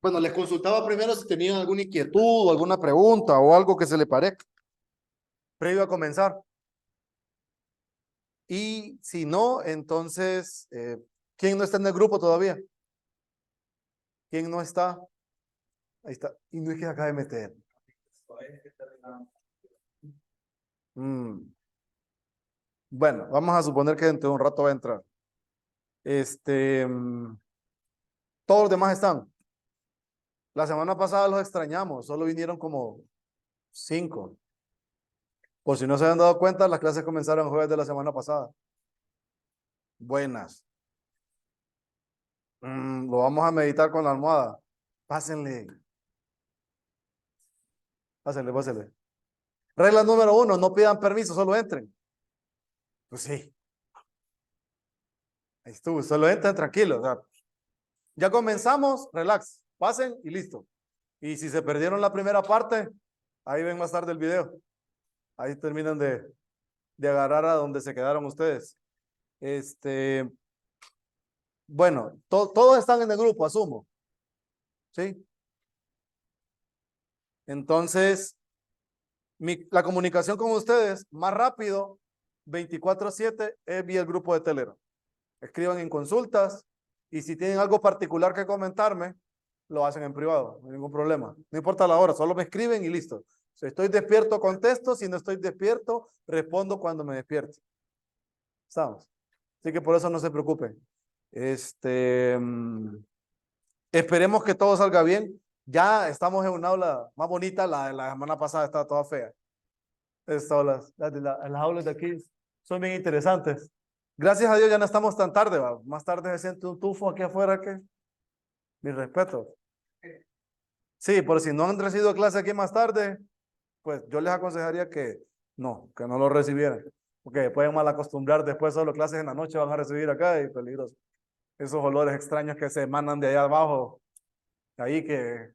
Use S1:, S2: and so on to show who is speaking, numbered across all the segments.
S1: Bueno, les consultaba primero si tenían alguna inquietud o alguna pregunta o algo que se le parezca previo a comenzar. Y si no, entonces, ¿quién no está en el grupo todavía? ¿Quién no está? Ahí está. Y no es que se acaba de meter. Bueno, vamos a suponer que dentro de un rato va a entrar. Todos los demás están. La semana pasada los extrañamos, solo vinieron como 5. Por si no se habían dado cuenta, las clases comenzaron jueves de la semana pasada. Buenas. Lo vamos a meditar con la almohada. Pásenle. Pásenle, pásenle. Regla número 1, no pidan permiso, solo entren. Pues sí. Ahí estuvo, solo entren tranquilos. O sea, ya comenzamos, relax, pasen y listo. Y si se perdieron la primera parte, ahí ven más tarde el video. Ahí terminan de agarrar a donde se quedaron ustedes. Bueno, todos están en el grupo, asumo. ¿Sí? Entonces, la comunicación con ustedes más rápido, 24/7, es vía el grupo de Telegram. Escriban en consultas y si tienen algo particular que comentarme, lo hacen en privado, no hay ningún problema. No importa la hora, solo me escriben y listo. Si estoy despierto, contesto. Si no estoy despierto, respondo cuando me despierte. ¿Estamos? Así que por eso no se preocupen. Esperemos que todo salga bien. Ya estamos en una aula más bonita. La de la semana pasada estaba toda fea. Estas aulas, las aulas de aquí son bien interesantes. Gracias a Dios ya no estamos tan tarde, ¿va? Más tarde se siente un tufo aquí afuera que... Mi respeto. Sí, por si no han recibido clase aquí más tarde, pues yo les aconsejaría que no lo recibieran. Porque pueden mal acostumbrar, después solo clases en la noche van a recibir acá y peligroso. Esos olores extraños que se emanan de allá abajo, ahí que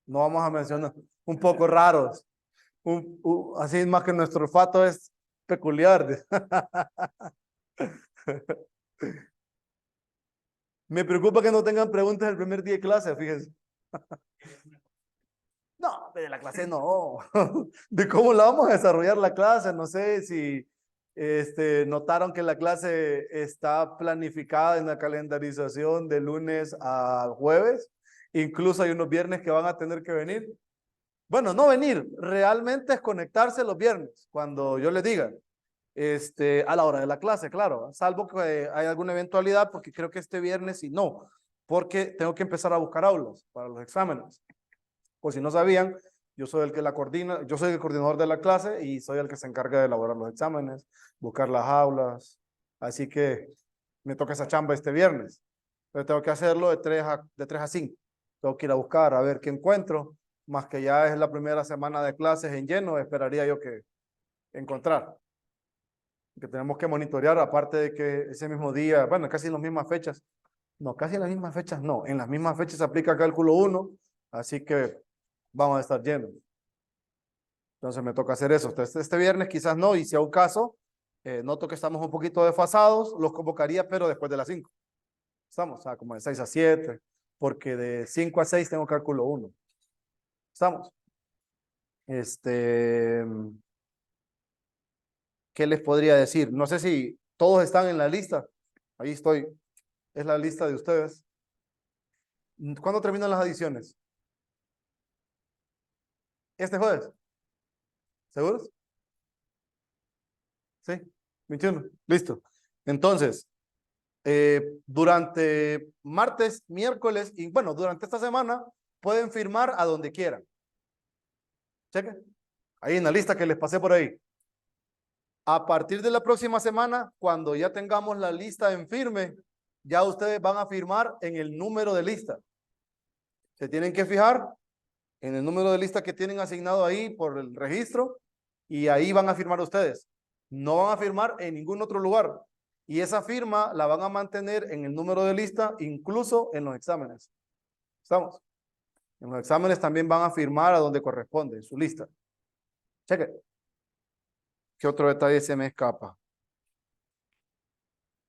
S1: no vamos a mencionar, un poco raros. Así más que nuestro olfato es peculiar. Me preocupa que no tengan preguntas el primer día de clase, fíjense. No, de la clase no. De cómo la vamos a desarrollar la clase. No sé si notaron que la clase está planificada en la calendarización de lunes a jueves. Incluso hay unos viernes que van a tener que venir. Bueno, no venir, realmente es conectarse los viernes, cuando yo les diga. A la hora de la clase, claro, salvo que hay alguna eventualidad, porque creo que este viernes sí no, porque tengo que empezar a buscar aulas para los exámenes. Por si no sabían, yo soy el que la coordina, yo soy el coordinador de la clase y soy el que se encarga de elaborar los exámenes, buscar las aulas, así que me toca esa chamba este viernes. Pero tengo que hacerlo de 3 a 5. Tengo que ir a buscar, a ver qué encuentro, más que ya es la primera semana de clases en lleno, esperaría yo que encontrar. Que tenemos que monitorear, aparte de que ese mismo día, bueno, casi en las mismas fechas, no, casi en las mismas fechas no, en las mismas fechas se aplica cálculo 1, así que vamos a estar llenos. Entonces me toca hacer eso. Entonces, este viernes quizás no, y si a un caso, noto que estamos un poquito desfasados, los convocaría, pero después de las 5. Estamos, o sea, como de 6 a 7, porque de 5 a 6 tengo cálculo 1. Estamos. ¿Qué les podría decir? No sé si todos están en la lista. Ahí estoy. Es la lista de ustedes. ¿Cuándo terminan las adiciones? ¿Este jueves? ¿Seguros? Sí, 21. Listo. Entonces, durante martes, miércoles y bueno, durante esta semana pueden firmar a donde quieran. Cheque. Ahí en la lista que les pasé por ahí. A partir de la próxima semana, cuando ya tengamos la lista en firme, ya ustedes van a firmar en el número de lista. Se tienen que fijar en el número de lista que tienen asignado ahí por el registro y ahí van a firmar ustedes. No van a firmar en ningún otro lugar. Y esa firma la van a mantener en el número de lista, incluso en los exámenes. ¿Estamos? En los exámenes también van a firmar a donde corresponde, en su lista. Cheque. ¿Qué otro detalle se me escapa?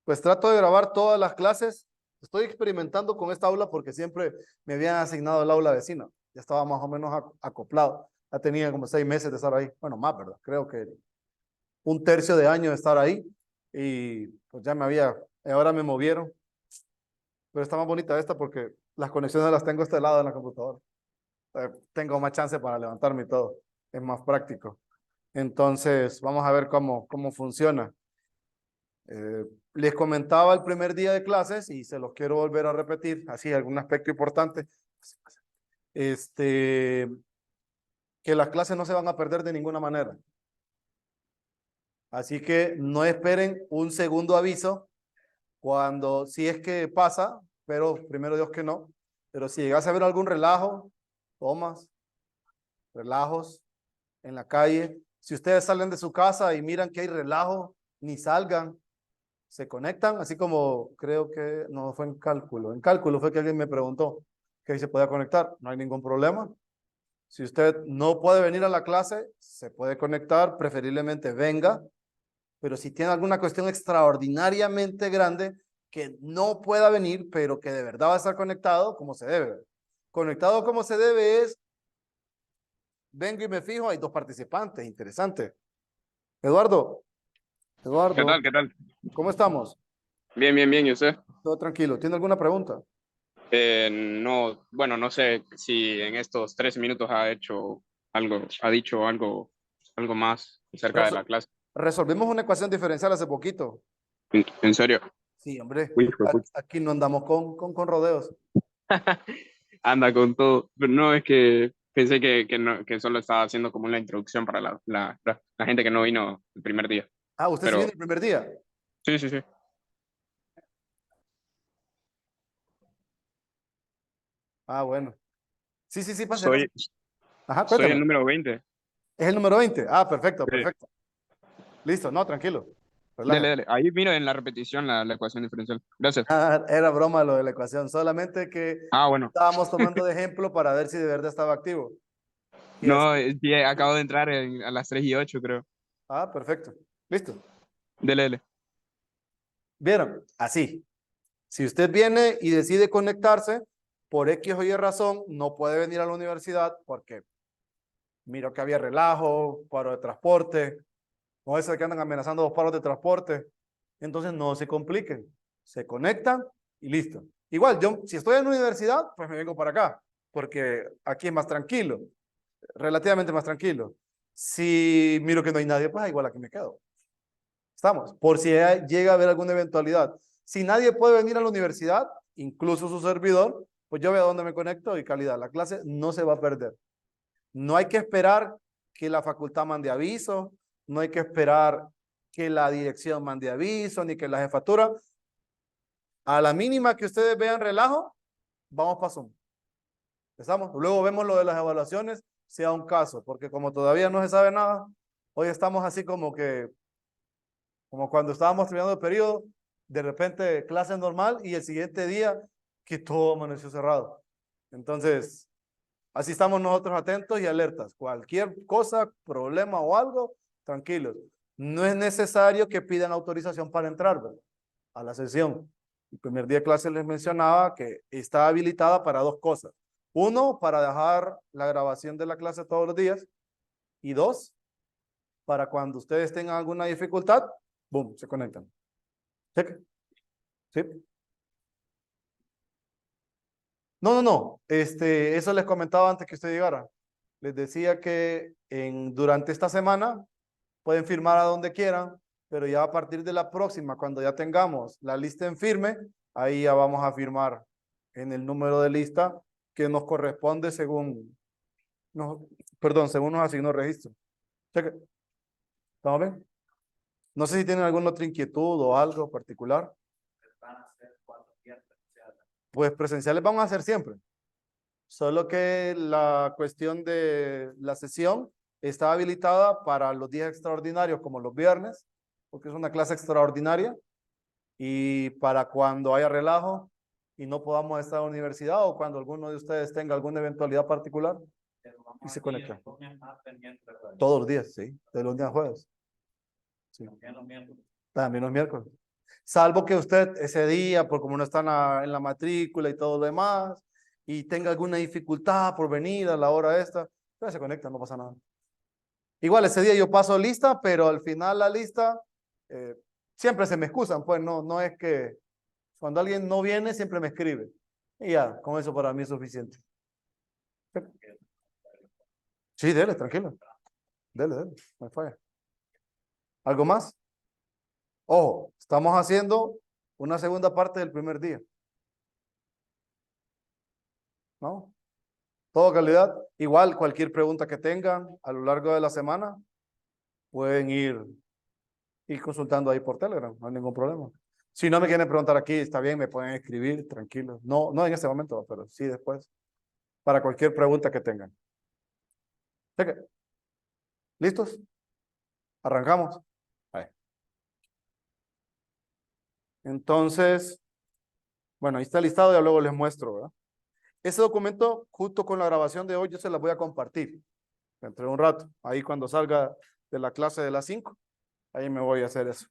S1: Pues trato de grabar todas las clases Estoy experimentando con esta aula porque siempre me habían asignado el aula vecina. Ya estaba más o menos acoplado. Ya tenía como 6 meses de estar ahí. Bueno, más, ¿verdad? Creo que un tercio de año de estar ahí. Y pues ya ahora me movieron. Pero está más bonita esta porque las conexiones las tengo a este lado en la computadora. Tengo más chance para levantarme y todo. Es más práctico. Entonces, vamos a ver cómo funciona. Les comentaba el primer día de clases y se los quiero volver a repetir, así algún aspecto importante. Que las clases no se van a perder de ninguna manera. Así que no esperen un segundo aviso cuando, si es que pasa, pero primero Dios que no, pero si llegas a ver algún relajo, tomas, relajos en la calle, si ustedes salen de su casa y miran que hay relajo, ni salgan, se conectan, así como creo que no fue en cálculo fue que alguien me preguntó que se podía conectar, no hay ningún problema. Si usted no puede venir a la clase, se puede conectar, preferiblemente venga, pero si tiene alguna cuestión extraordinariamente grande que no pueda venir, pero que de verdad va a estar conectado como se debe. Conectado como se debe es, vengo y me fijo, hay 2 participantes, interesante. Eduardo,
S2: ¿Qué
S1: Eduardo,
S2: tal? ¿Qué tal?
S1: ¿cómo estamos?
S2: Bien, bien, bien. ¿Y usted?
S1: Todo tranquilo. ¿Tiene alguna pregunta?
S2: No, bueno, no sé si en estos 3 minutos ha dicho algo más acerca de
S1: Resol-
S2: la clase.
S1: Resolvimos una ecuación diferencial hace poquito.
S2: ¿En serio?
S1: Sí, hombre,
S2: Uy, hijo de pucha.
S1: aquí no andamos con rodeos.
S2: Anda con todo. Pero no, es que pensé que solo estaba haciendo como una introducción para la gente que no vino el primer día.
S1: Ah, usted sí
S2: Pero
S1: viene el primer día.
S2: sí, sí, sí.
S1: Ah, bueno. Sí, sí, sí, pase, pase.
S2: Soy,
S1: Ajá,
S2: soy el
S1: cuéntame.
S2: número 20.
S1: Es el número 20. Ah, perfecto,
S2: Sí.
S1: perfecto. Listo, no, tranquilo.
S2: Dele,
S1: Relájese.
S2: dele. Ahí miro en la repetición la ecuación diferencial. Gracias.
S1: Ah, era broma lo de la ecuación, solamente que
S2: Ah, bueno.
S1: estábamos tomando de ejemplo para ver si de verdad estaba activo. Y así.
S2: No, sí, acabo de entrar a las 3:08, creo.
S1: Ah, perfecto. Listo.
S2: Dele, dele.
S1: ¿Vieron? Así. Si usted viene y decide conectarse, por X o Y razón, no puede venir a la universidad porque miro que había relajo, paro de transporte, o eso que andan amenazando los paros de transporte. Entonces no se compliquen, se conectan y listo. Igual, yo si estoy en la universidad, pues me vengo para acá, porque aquí es más tranquilo, relativamente más tranquilo. Si miro que no hay nadie, pues igual aquí me quedo. Estamos, por si llega a haber alguna eventualidad. Si nadie puede venir a la universidad, incluso su servidor, pues yo veo dónde me conecto y calidad. La clase no se va a perder. No hay que esperar que la facultad mande aviso, no hay que esperar que la dirección mande aviso, ni que la jefatura. A la mínima que ustedes vean relajo, vamos para Zoom. ¿Estamos? Luego vemos lo de las evaluaciones, sea un caso, porque como todavía no se sabe nada, hoy estamos así como cuando estábamos terminando el periodo, de repente clase normal y el siguiente día que todo amaneció cerrado. Entonces, así estamos nosotros atentos y alertas. Cualquier cosa, problema o algo, tranquilos. No es necesario que pidan autorización para entrar, ¿verdad?, a la sesión. El primer día de clase les mencionaba que está habilitada para 2 cosas. Uno, para dejar la grabación de la clase todos los días. Y dos, para cuando ustedes tengan alguna dificultad, boom, se conectan. ¿Sí? ¿Sí? No, no, no. Eso les comentaba antes que usted llegara. Les decía que durante esta semana pueden firmar a donde quieran, pero ya a partir de la próxima, cuando ya tengamos la lista en firme, ahí ya vamos a firmar en el número de lista que nos corresponde no, perdón, según nos asignó registro. Cheque. ¿Estamos bien? No sé si tienen alguna otra inquietud o algo particular. Pues presenciales vamos a hacer siempre. Solo que la cuestión de la sesión está habilitada para los días extraordinarios como los viernes, porque es una clase extraordinaria, y para cuando haya relajo y no podamos estar en la universidad o cuando alguno de ustedes tenga alguna eventualidad particular y se conecta. Todos los días, sí, de lunes a jueves. Sí. También los miércoles. Salvo que usted ese día, por como no está en la matrícula y todo lo demás, y tenga alguna dificultad por venir a la hora esta, entonces se conecta, no pasa nada. Igual ese día yo paso lista, pero al final la lista eh, siempre se me excusan, pues no es que cuando alguien no viene siempre me escribe. Y ya, con eso para mí es suficiente. Sí, dele, tranquilo. Dele, no hay falla. ¿Algo más? Ojo, estamos haciendo una segunda parte del primer día, ¿no? Todo calidad. Igual, cualquier pregunta que tengan a lo largo de la semana, pueden ir consultando ahí por Telegram, no hay ningún problema. Si no me quieren preguntar aquí, está bien, me pueden escribir, tranquilo. No en este momento, pero sí después, para cualquier pregunta que tengan. Cheque. ¿Listos? Arrancamos. Ahí. Entonces, bueno, ahí está el listado, ya luego les muestro, ¿verdad? Ese documento, junto con la grabación de hoy, yo se las voy a compartir dentro de un rato. Ahí cuando salga de la clase de las 5, ahí me voy a hacer eso.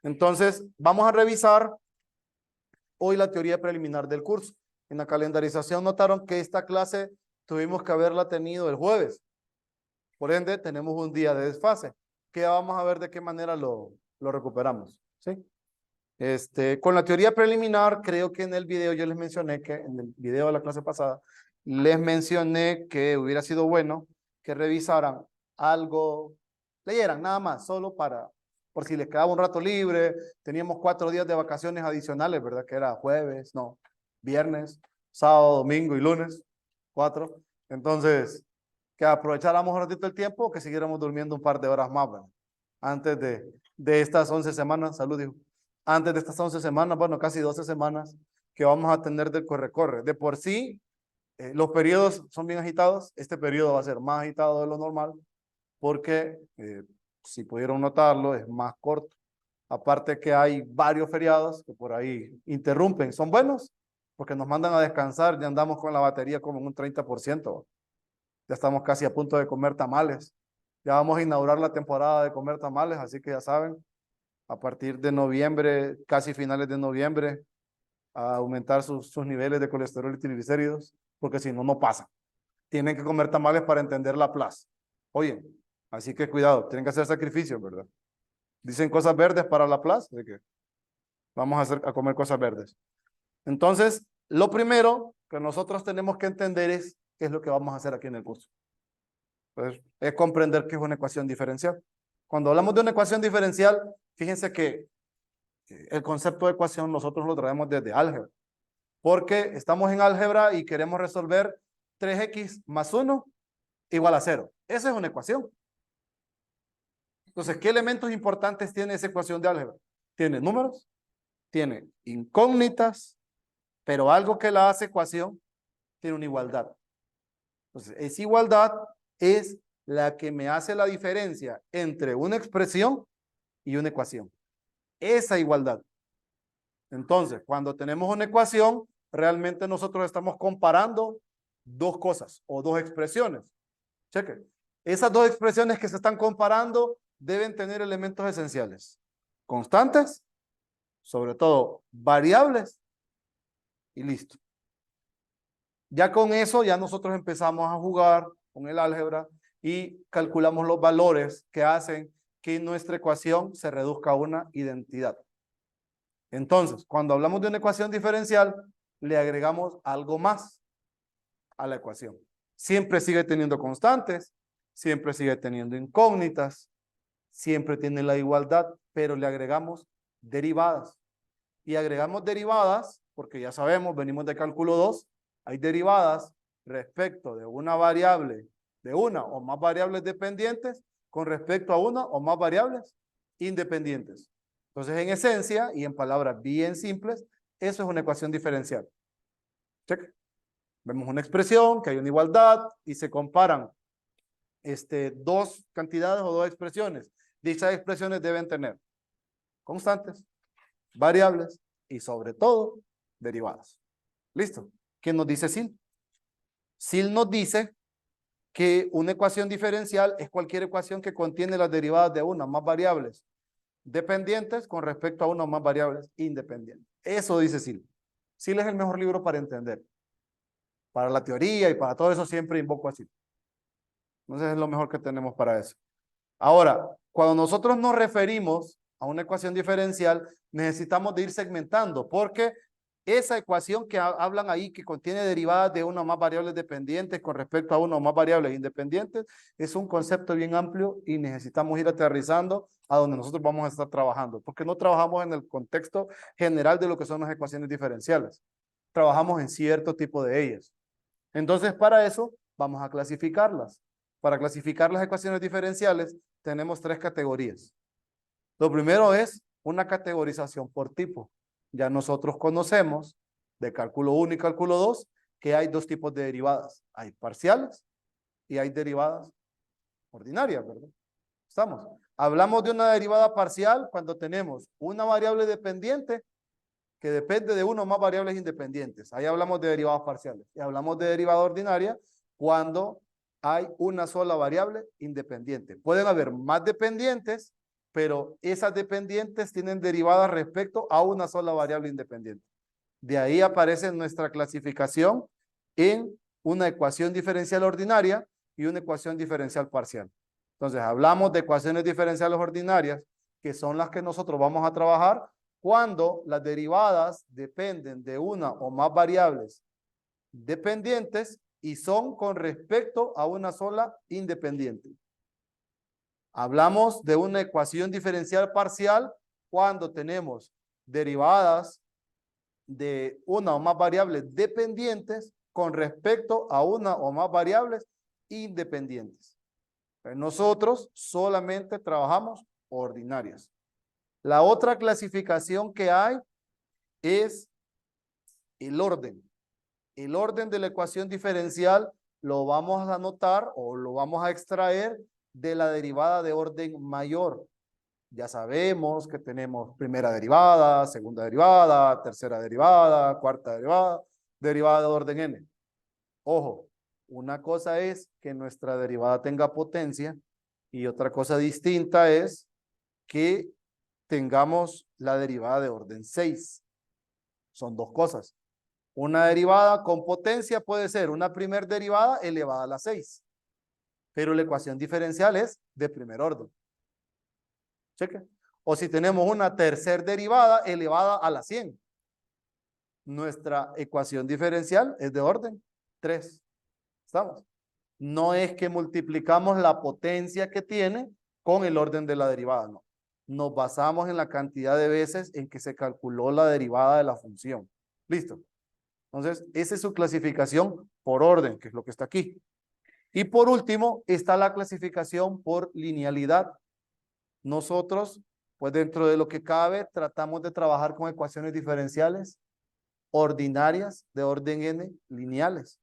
S1: Entonces, vamos a revisar hoy la teoría preliminar del curso. En la calendarización notaron que esta clase tuvimos que haberla tenido el jueves. Por ende, tenemos un día de desfase, que ya vamos a ver de qué manera lo recuperamos. ¿Sí? Con la teoría preliminar, creo que en el video yo les mencioné que, en el video de la clase pasada, les mencioné que hubiera sido bueno que revisaran algo, leyeran nada más, solo por si les quedaba un rato libre, teníamos 4 días de vacaciones adicionales, ¿verdad? Que era jueves, no, viernes, sábado, domingo y lunes, 4. Entonces, que aprovecháramos un ratito el tiempo, que siguiéramos durmiendo un par de horas más, ¿verdad? Antes de estas 11 semanas, salud, hijo. Antes de estas 11 semanas, bueno, casi 12 semanas que vamos a tener del corre-corre. De por sí, los periodos son bien agitados. Este periodo va a ser más agitado de lo normal porque, si pudieron notarlo, es más corto. Aparte que hay varios feriados que por ahí interrumpen. Son buenos porque nos mandan a descansar. Ya andamos con la batería como en un 30%. Ya estamos casi a punto de comer tamales. Ya vamos a inaugurar la temporada de comer tamales, así que ya saben, a partir de noviembre, casi finales de noviembre, a aumentar sus niveles de colesterol y triglicéridos, porque si no, no pasa. Tienen que comer tamales para entender la plaza. Oye, así que cuidado, tienen que hacer sacrificios, ¿verdad? Dicen cosas verdes para la plaza, así que vamos a comer cosas verdes. Entonces, lo primero que nosotros tenemos que entender es qué es lo que vamos a hacer aquí en el curso. Pues, es comprender qué es una ecuación diferencial. Cuando hablamos de una ecuación diferencial, fíjense que el concepto de ecuación nosotros lo traemos desde álgebra, porque estamos en álgebra y queremos resolver 3x más 1 igual a 0. Esa es una ecuación. Entonces, ¿qué elementos importantes tiene esa ecuación de álgebra? Tiene números, tiene incógnitas, pero algo que la hace ecuación tiene una igualdad. Entonces, esa igualdad es la que me hace la diferencia entre una expresión y una ecuación. Esa igualdad. Entonces, cuando tenemos una ecuación, realmente nosotros estamos comparando dos cosas o dos expresiones. Cheque. Esas dos expresiones que se están comparando deben tener elementos esenciales. Constantes, sobre todo variables, y listo. Ya con eso, ya nosotros empezamos a jugar con el álgebra y calculamos los valores que hacen que nuestra ecuación se reduzca a una identidad. Entonces, cuando hablamos de una ecuación diferencial, le agregamos algo más a la ecuación. Siempre sigue teniendo constantes, siempre sigue teniendo incógnitas, siempre tiene la igualdad, pero le agregamos derivadas. Y agregamos derivadas, porque ya sabemos, venimos de cálculo 2, hay derivadas respecto de una variable, de una o más variables dependientes, con respecto a una o más variables independientes. Entonces, en esencia y en palabras bien simples, eso es una ecuación diferencial. Check. Vemos una expresión, que hay una igualdad y se comparan dos cantidades o dos expresiones. Dichas expresiones deben tener constantes, variables y sobre todo derivadas. ¿Listo? ¿Qué nos dice SIL? SIL nos dice que una ecuación diferencial es cualquier ecuación que contiene las derivadas de una, más variables dependientes con respecto a una o más variables independientes. Eso dice Sil. Sil es el mejor libro para entender. Para la teoría y para todo eso siempre invoco a Sil. Entonces es lo mejor que tenemos para eso. Ahora, cuando nosotros nos referimos a una ecuación diferencial, necesitamos de ir segmentando, porque esa ecuación que hablan ahí, que contiene derivadas de una o más variables dependientes con respecto a una o más variables independientes, es un concepto bien amplio y necesitamos ir aterrizando a donde nosotros vamos a estar trabajando, porque no trabajamos en el contexto general de lo que son las ecuaciones diferenciales. Trabajamos en cierto tipo de ellas. Entonces, para eso, vamos a clasificarlas. Para clasificar las ecuaciones diferenciales, tenemos tres categorías. Lo primero es una categorización por tipo. Ya nosotros conocemos de cálculo 1 y cálculo 2 que hay dos tipos de derivadas. Hay parciales y hay derivadas ordinarias, ¿verdad? ¿Estamos? Hablamos de una derivada parcial cuando tenemos una variable dependiente que depende de una o más variables independientes. Ahí hablamos de derivadas parciales. Y hablamos de derivada ordinaria cuando hay una sola variable independiente. Pueden haber más dependientes, pero esas dependientes tienen derivadas respecto a una sola variable independiente. De ahí aparece nuestra clasificación en una ecuación diferencial ordinaria y una ecuación diferencial parcial. Entonces, hablamos de ecuaciones diferenciales ordinarias, que son las que nosotros vamos a trabajar cuando las derivadas dependen de una o más variables dependientes y son con respecto a una sola independiente. Hablamos de una ecuación diferencial parcial cuando tenemos derivadas de una o más variables dependientes con respecto a una o más variables independientes. Nosotros solamente trabajamos ordinarias. La otra clasificación que hay es el orden. El orden de la ecuación diferencial lo vamos a anotar o lo vamos a extraer de la derivada de orden mayor. Ya sabemos que tenemos primera derivada, segunda derivada, tercera derivada, cuarta derivada, derivada de orden n. Ojo, una cosa es que nuestra derivada tenga potencia y otra cosa distinta es que tengamos la derivada de orden 6. Son dos cosas. Una derivada con potencia puede ser una primer derivada elevada a la 6, pero la ecuación diferencial es de primer orden. Cheque. O si tenemos una tercer derivada elevada a la 100, nuestra ecuación diferencial es de orden 3. ¿Estamos? No es que multiplicamos la potencia que tiene con el orden de la derivada, no. Nos basamos en la cantidad de veces en que se calculó la derivada de la función. ¿Listo? Entonces, esa es su clasificación por orden, que es lo que está aquí. Y por último, está la clasificación por linealidad. Nosotros, pues dentro de lo que cabe, tratamos de trabajar con ecuaciones diferenciales ordinarias de orden n lineales.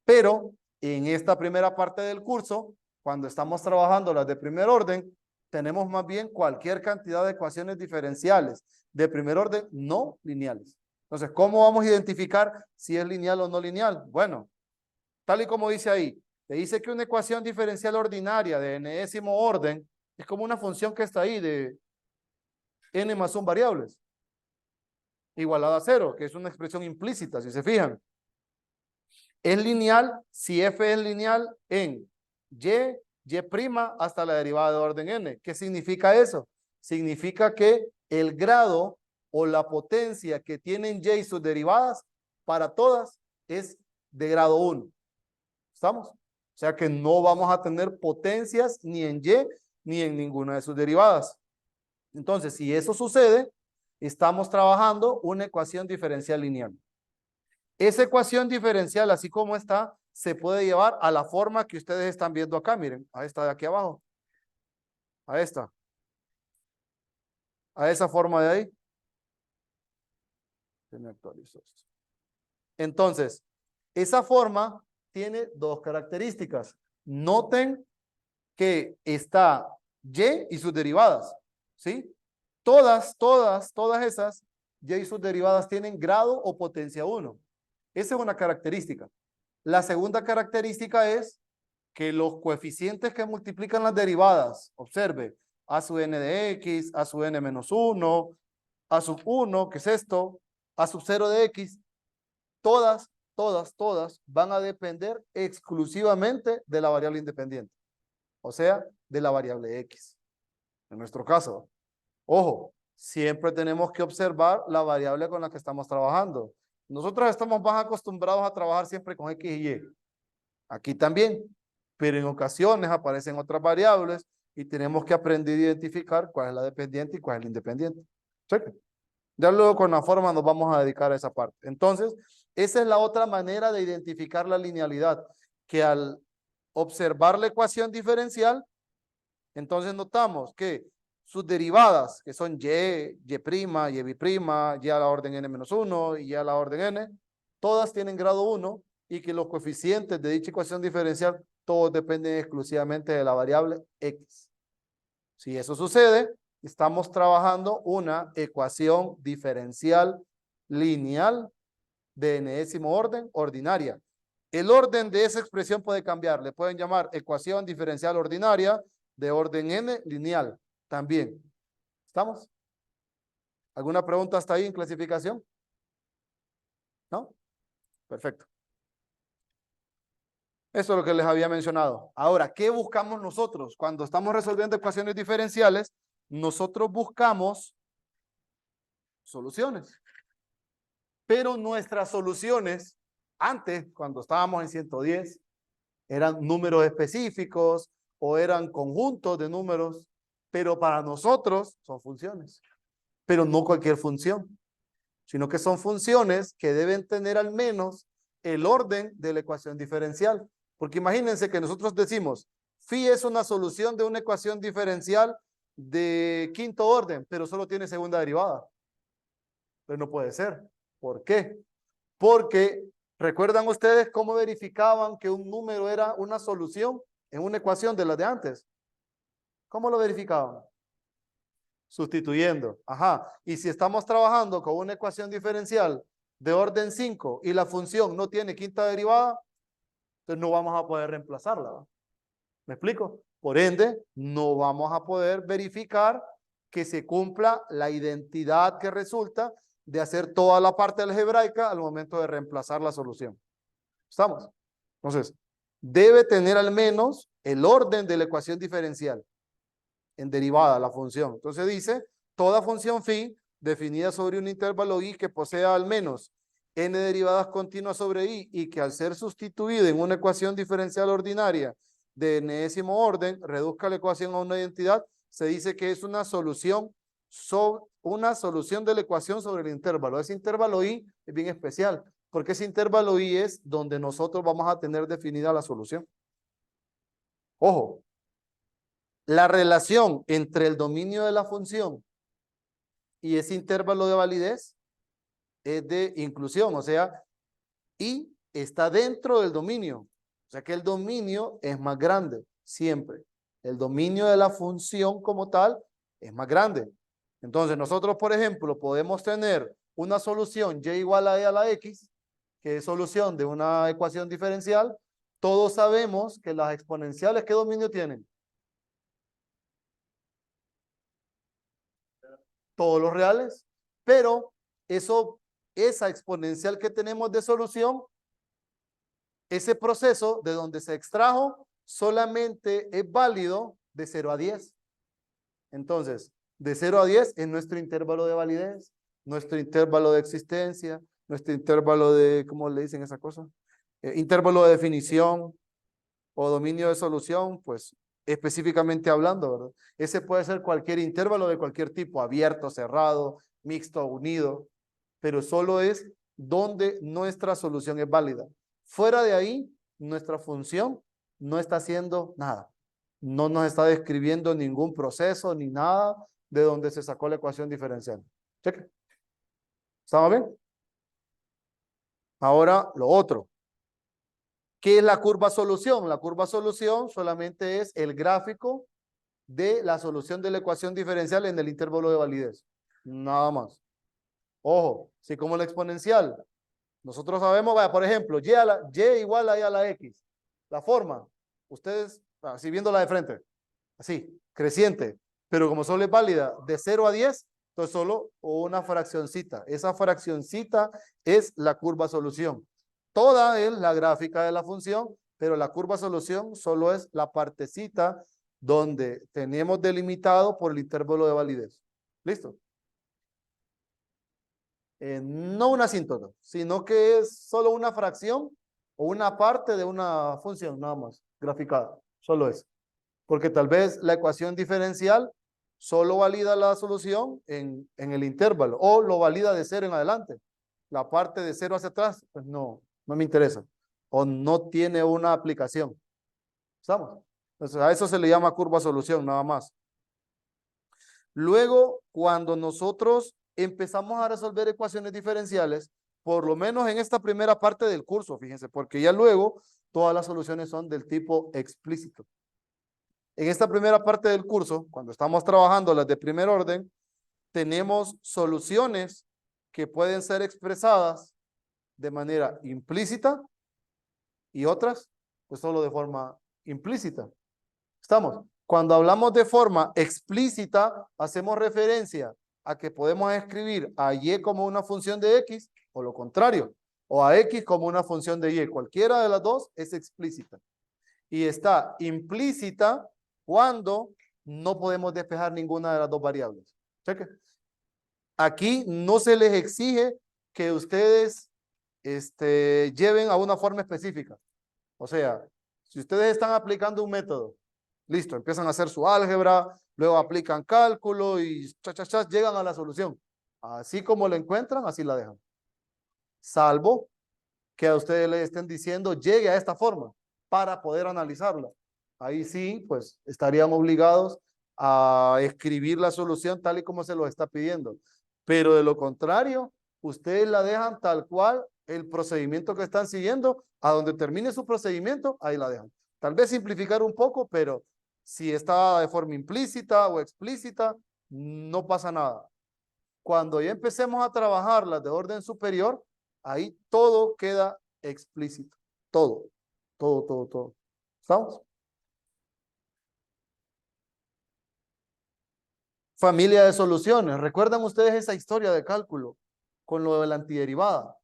S1: Pero en esta primera parte del curso, cuando estamos trabajando las de primer orden, tenemos más bien cualquier cantidad de ecuaciones diferenciales de primer orden no lineales. Entonces, ¿cómo vamos a identificar si es lineal o no lineal? Bueno, tal y como dice ahí, te dice que una ecuación diferencial ordinaria de n-ésimo orden es como una función que está ahí de n más 1 variables, igualada a 0, que es una expresión implícita, si se fijan. Es lineal si f es lineal en y prima hasta la derivada de orden n. ¿Qué significa eso? Significa que el grado o la potencia que tienen y y sus derivadas para todas es de grado 1. ¿Estamos? O sea que no vamos a tener potencias ni en y ni en ninguna de sus derivadas. Entonces, si eso sucede, estamos trabajando una ecuación diferencial lineal. Esa ecuación diferencial, así como está, se puede llevar a la forma que ustedes están viendo acá. Miren, a esta de aquí abajo. A esta. A esa forma de ahí. Se me actualizó esto. Entonces, esa forma tiene dos características. Noten que está y sus derivadas, ¿sí? Todas esas y sus derivadas tienen grado o potencia 1. Esa es una característica. La segunda característica es que los coeficientes que multiplican las derivadas, observe, A sub n de x, a sub n menos 1, a sub 1, ¿qué es esto? A sub 0 de x. Todas van a depender exclusivamente de la variable independiente. O sea, de la variable x. En nuestro caso, ojo, siempre tenemos que observar la variable con la que estamos trabajando. Nosotros estamos más acostumbrados a trabajar siempre con x y y. Aquí también, pero en ocasiones aparecen otras variables y tenemos que aprender a identificar cuál es la dependiente y cuál es la independiente. ¿Cheque? Ya luego con la forma nos vamos a dedicar a esa parte. Entonces, esa es la otra manera de identificar la linealidad, que al observar la ecuación diferencial, entonces notamos que sus derivadas, que son y, y', y b', y a la orden n-1 y y a la orden n, todas tienen grado 1 y que los coeficientes de dicha ecuación diferencial todos dependen exclusivamente de la variable x. Si eso sucede, estamos trabajando una ecuación diferencial lineal de enésimo orden ordinaria. El orden de esa expresión puede cambiar. Le pueden llamar ecuación diferencial ordinaria de orden n lineal también. ¿Estamos? ¿Alguna pregunta hasta ahí en clasificación? ¿No? Perfecto. Eso es lo que les había mencionado. Ahora, ¿qué buscamos nosotros? Cuando estamos resolviendo ecuaciones diferenciales, nosotros buscamos soluciones. Pero nuestras soluciones, antes, cuando estábamos en 110, eran números específicos o eran conjuntos de números, pero para nosotros son funciones. Pero no cualquier función, sino que son funciones que deben tener al menos el orden de la ecuación diferencial. Porque imagínense que nosotros decimos, phi es una solución de una ecuación diferencial de quinto orden, pero solo tiene segunda derivada. Pero no puede ser. ¿Por qué? Porque, ¿recuerdan ustedes cómo verificaban que un número era una solución en una ecuación de las de antes? ¿Cómo lo verificaban? Sustituyendo. Ajá. Y si estamos trabajando con una ecuación diferencial de orden 5 y la función no tiene quinta derivada, entonces no vamos a poder reemplazarla, ¿no? ¿Me explico? Por ende, no vamos a poder verificar que se cumpla la identidad que resulta de hacer toda la parte algebraica al momento de reemplazar la solución. ¿Estamos? Entonces, debe tener al menos el orden de la ecuación diferencial en derivada, la función. Entonces dice, toda función phi definida sobre un intervalo i que posea al menos n derivadas continuas sobre i y que al ser sustituida en una ecuación diferencial ordinaria de enésimo orden, reduzca la ecuación a una identidad, se dice que es una solución de la ecuación sobre el intervalo. Ese intervalo i es bien especial, porque ese intervalo i es donde nosotros vamos a tener definida la solución. Ojo, la relación entre el dominio de la función y ese intervalo de validez es de inclusión, o sea, y está dentro del dominio. O sea que el dominio es más grande, siempre. El dominio de la función como tal es más grande. Entonces nosotros, por ejemplo, podemos tener una solución y igual a e a la x, que es solución de una ecuación diferencial. Todos sabemos que las exponenciales, ¿qué dominio tienen? Todos los reales, pero esa exponencial que tenemos de solución, ese proceso de donde se extrajo solamente es válido de 0 a 10. Entonces, de 0 a 10 es nuestro intervalo de validez, nuestro intervalo de existencia, nuestro intervalo de, ¿cómo le dicen esa cosa? Intervalo de definición o dominio de solución, pues específicamente hablando, ¿verdad? Ese puede ser cualquier intervalo de cualquier tipo, abierto, cerrado, mixto, unido, pero solo es donde nuestra solución es válida. Fuera de ahí, nuestra función no está haciendo nada. No nos está describiendo ningún proceso ni nada de donde se sacó la ecuación diferencial. Cheque. ¿Estamos bien? Ahora, lo otro. ¿Qué es la curva solución? La curva solución solamente es el gráfico de la solución de la ecuación diferencial en el intervalo de validez. Nada más. Ojo, si como la exponencial, nosotros sabemos, vaya, por ejemplo, y igual a y a la x. La forma, ustedes, así viéndola de frente, así, creciente. pero como solo es válida de 0 a 10, entonces solo una fraccioncita. Esa fraccioncita es la curva solución. Toda es la gráfica de la función, pero la curva solución solo es la partecita donde tenemos delimitado por el intervalo de validez. ¿Listo? No una asíntota, sino que es solo una fracción o una parte de una función, nada más, graficada, solo eso. Porque tal vez la ecuación diferencial solo valida la solución en el intervalo, o lo valida de 0 en adelante. La parte de 0 hacia atrás, pues no me interesa, o no tiene una aplicación. ¿Estamos? Entonces, a eso se le llama curva solución, nada más. Luego, cuando nosotros empezamos a resolver ecuaciones diferenciales, por lo menos en esta primera parte del curso, fíjense, porque ya luego todas las soluciones son del tipo explícito. En esta primera parte del curso, cuando estamos trabajando las de primer orden, tenemos soluciones que pueden ser expresadas de manera implícita y otras, pues solo de forma implícita. ¿Estamos? Cuando hablamos de forma explícita, hacemos referencia a que podemos escribir a y como una función de x, o lo contrario, o a x como una función de y. Cualquiera de las dos es explícita. Y está implícita cuando no podemos despejar ninguna de las dos variables. Cheque. Aquí no se les exige que ustedes lleven a una forma específica. O sea, si ustedes están aplicando un método, listo, empiezan a hacer su álgebra, luego aplican cálculo y llegan a la solución. Así como la encuentran, así la dejan. Salvo que a ustedes les estén diciendo, llegue a esta forma para poder analizarla. Ahí sí, pues estarían obligados a escribir la solución tal y como se lo está pidiendo. Pero de lo contrario, ustedes la dejan tal cual el procedimiento que están siguiendo, a donde termine su procedimiento, ahí la dejan. Tal vez simplificar un poco, pero si está de forma implícita o explícita, no pasa nada. Cuando ya empecemos a trabajar las de orden superior, ahí todo queda explícito. Todo. ¿Estamos? Familia de soluciones. ¿Recuerdan ustedes esa historia de cálculo con lo de la antiderivada?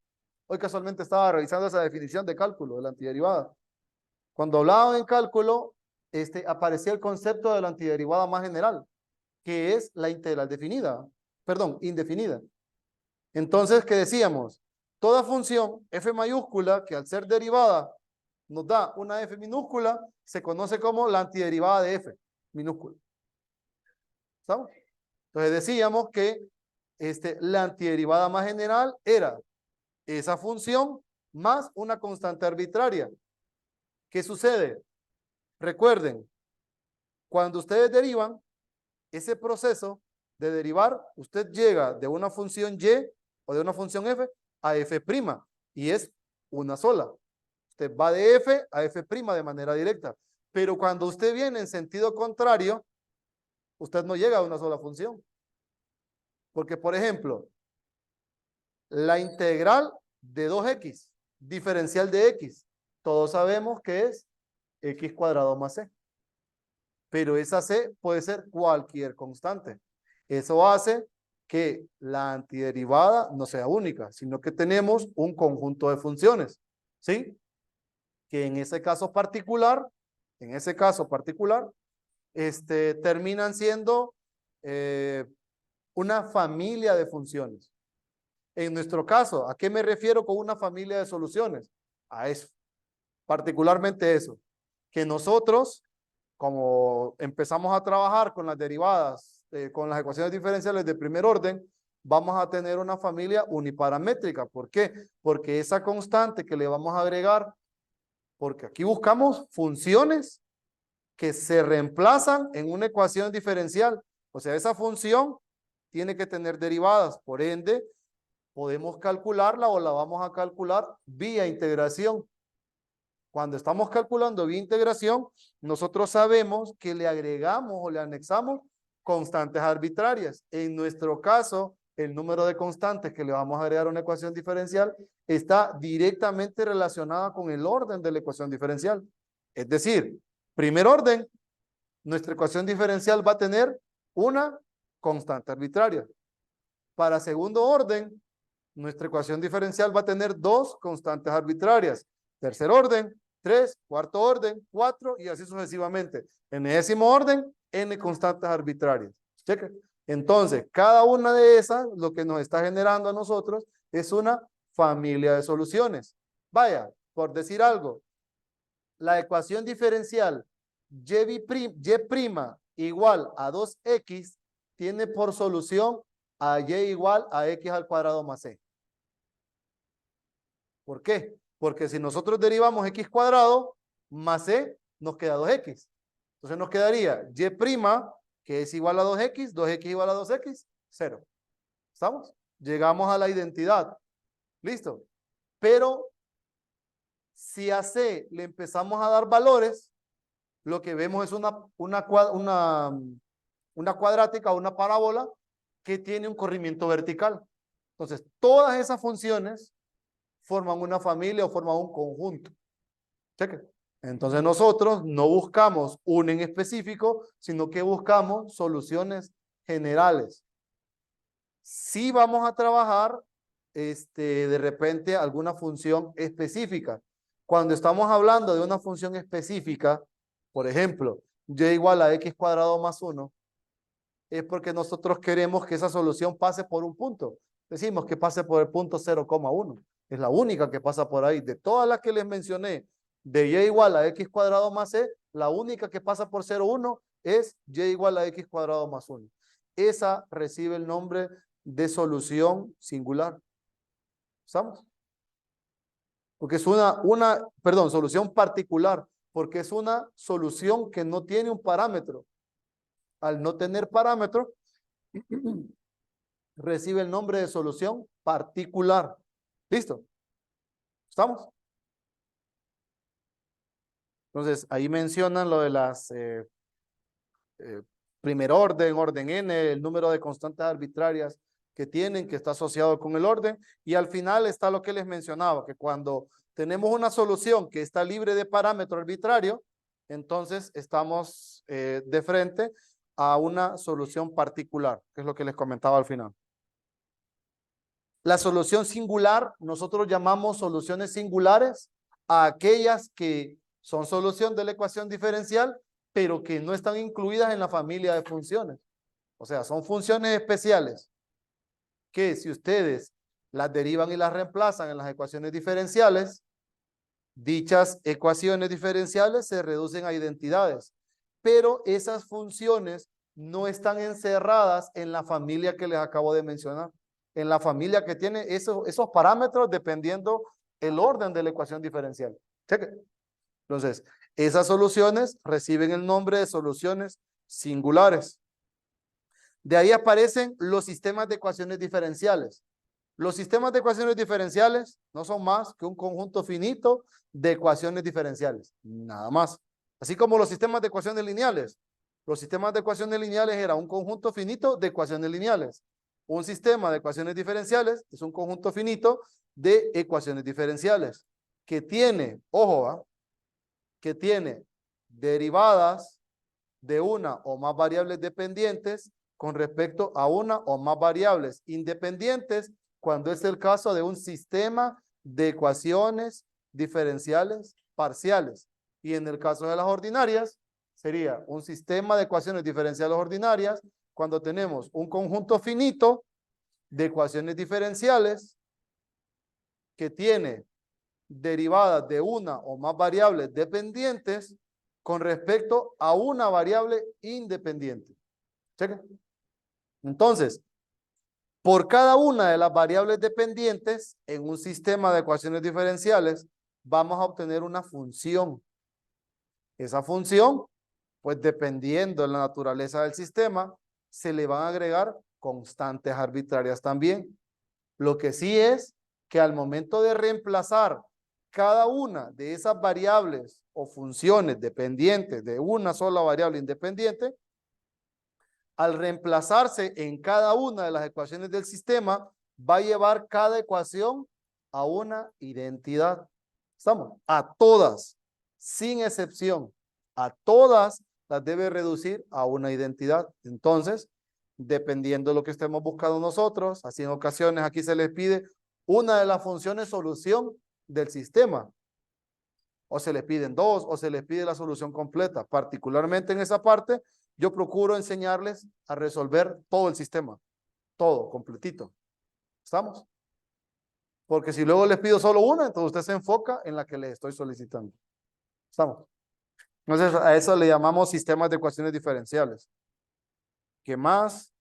S1: Hoy casualmente estaba revisando esa definición de cálculo de la antiderivada. Cuando hablaban en cálculo, aparecía el concepto de la antiderivada más general, que es la integral definida, perdón, indefinida. Entonces, ¿qué decíamos? Toda función f mayúscula que al ser derivada nos da una f minúscula, se conoce como la antiderivada de f minúscula. ¿Estamos? Entonces decíamos que la antiderivada más general era esa función más una constante arbitraria. ¿Qué sucede? Recuerden, cuando ustedes derivan, ese proceso de derivar, usted llega de una función y o de una función f a f' y es una sola. Usted va de f a f' de manera directa. Pero cuando usted viene en sentido contrario, usted no llega a una sola función. Porque, por ejemplo, la integral de 2x, diferencial de x, todos sabemos que es x cuadrado más c. Pero esa c puede ser cualquier constante. Eso hace que la antiderivada no sea única, sino que tenemos un conjunto de funciones, ¿sí? Que en ese caso particular, terminan siendo una familia de funciones. En nuestro caso, ¿a qué me refiero con una familia de soluciones? A eso, particularmente eso, que nosotros, como empezamos a trabajar con las derivadas, con las ecuaciones diferenciales de primer orden, vamos a tener una familia uniparamétrica. ¿Por qué? Porque esa constante que le vamos a agregar, porque aquí buscamos funciones que se reemplazan en una ecuación diferencial. O sea, esa función tiene que tener derivadas, por ende, podemos calcularla o la vamos a calcular vía integración. Cuando estamos calculando vía integración, nosotros sabemos que le agregamos o le anexamos constantes arbitrarias. En nuestro caso, el número de constantes que le vamos a agregar a una ecuación diferencial está directamente relacionada con el orden de la ecuación diferencial. Es decir, primer orden, nuestra ecuación diferencial va a tener una constante arbitraria. Para segundo orden, nuestra ecuación diferencial va a tener dos constantes arbitrarias. Tercer orden, 3, cuarto orden, 4 y así sucesivamente. En décimo orden, n constantes arbitrarias. Cheque. Entonces, cada una de esas, lo que nos está generando a nosotros es una familia de soluciones. Vaya, por decir algo, la ecuación diferencial y' igual a 2x tiene por solución a y igual a x al cuadrado más c. ¿Por qué? Porque si nosotros derivamos x cuadrado más c, nos queda 2x. Entonces nos quedaría y', que es igual a 2x, 2x igual a 2x, 0. ¿Estamos? Llegamos a la identidad. ¿Listo? Pero si a c le empezamos a dar valores, lo que vemos es una cuadrática o una parábola que tiene un corrimiento vertical. Entonces, todas esas funciones forman una familia o forman un conjunto. Cheque. Entonces nosotros no buscamos un en específico, sino que buscamos soluciones generales. Sí vamos a trabajar de repente alguna función específica. Cuando estamos hablando de una función específica, por ejemplo, y igual a x cuadrado más 1, es porque nosotros queremos que esa solución pase por un punto. Decimos que pase por el punto 0,1. Es la única que pasa por ahí. De todas las que les mencioné, de y igual a x cuadrado más c, la única que pasa por 0,1 es y igual a x cuadrado más 1. Esa recibe el nombre de solución singular. ¿Estamos? Porque es solución particular, porque es una solución que no tiene un parámetro. Al no tener parámetro, recibe el nombre de solución particular. ¿Listo? ¿Estamos? Entonces, ahí mencionan lo de las primer orden, orden n, el número de constantes arbitrarias que tienen, que está asociado con el orden, y al final está lo que les mencionaba, que cuando tenemos una solución que está libre de parámetro arbitrario, entonces estamos de frente a una solución particular, que es lo que les comentaba al final. La solución singular, nosotros llamamos soluciones singulares a aquellas que son solución de la ecuación diferencial, pero que no están incluidas en la familia de funciones. O sea, son funciones especiales que si ustedes las derivan y las reemplazan en las ecuaciones diferenciales, dichas ecuaciones diferenciales se reducen a identidades, pero esas funciones no están encerradas en la familia que les acabo de mencionar, en la familia que tiene esos parámetros dependiendo el orden de la ecuación diferencial. Cheque. Entonces, esas soluciones reciben el nombre de soluciones singulares. De ahí aparecen los sistemas de ecuaciones diferenciales. Los sistemas de ecuaciones diferenciales no son más que un conjunto finito de ecuaciones diferenciales, nada más. Así como los sistemas de ecuaciones lineales. Los sistemas de ecuaciones lineales era un conjunto finito de ecuaciones lineales. Un sistema de ecuaciones diferenciales es un conjunto finito de ecuaciones diferenciales que tiene, ojo, que tiene derivadas de una o más variables dependientes con respecto a una o más variables independientes cuando es el caso de un sistema de ecuaciones diferenciales parciales. Y en el caso de las ordinarias, sería un sistema de ecuaciones diferenciales ordinarias cuando tenemos un conjunto finito de ecuaciones diferenciales que tiene derivadas de una o más variables dependientes con respecto a una variable independiente. ¿Cheque? Entonces, por cada una de las variables dependientes en un sistema de ecuaciones diferenciales, vamos a obtener una función. Esa función, pues dependiendo de la naturaleza del sistema, se le van a agregar constantes arbitrarias también. Lo que sí es que al momento de reemplazar cada una de esas variables o funciones dependientes de una sola variable independiente, al reemplazarse en cada una de las ecuaciones del sistema, va a llevar cada ecuación a una identidad. ¿Estamos? A todas, sin excepción, a todas las debe reducir a una identidad. Entonces, dependiendo de lo que estemos buscando nosotros, así en ocasiones aquí se les pide una de las funciones solución del sistema, o se les piden dos, o se les pide la solución completa. Particularmente en esa parte, yo procuro enseñarles a resolver todo el sistema, todo, completito. ¿Estamos? Porque si luego les pido solo una, entonces usted se enfoca en la que les estoy solicitando. ¿Estamos? Entonces, a eso le llamamos sistemas de ecuaciones diferenciales. ¿Qué más?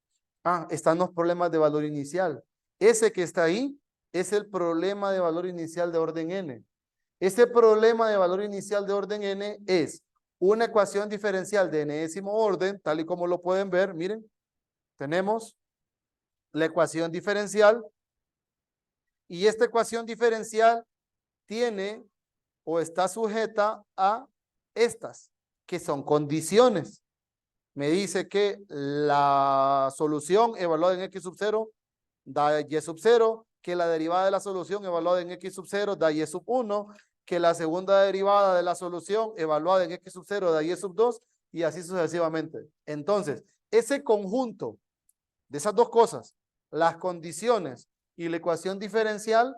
S1: Ah, están los problemas de valor inicial. Ese que está ahí es el problema de valor inicial de orden n. Ese problema de valor inicial de orden n es una ecuación diferencial de enésimo orden, tal y como lo pueden ver. Miren, tenemos la ecuación diferencial y esta ecuación diferencial tiene o está sujeta a estas, que son condiciones. Me dice que la solución evaluada en x sub 0 da y sub 0, que la derivada de la solución evaluada en x sub 0 da y sub 1, que la segunda derivada de la solución evaluada en x sub 0 da y sub 2, y así sucesivamente. Entonces, ese conjunto de esas dos cosas, las condiciones y la ecuación diferencial,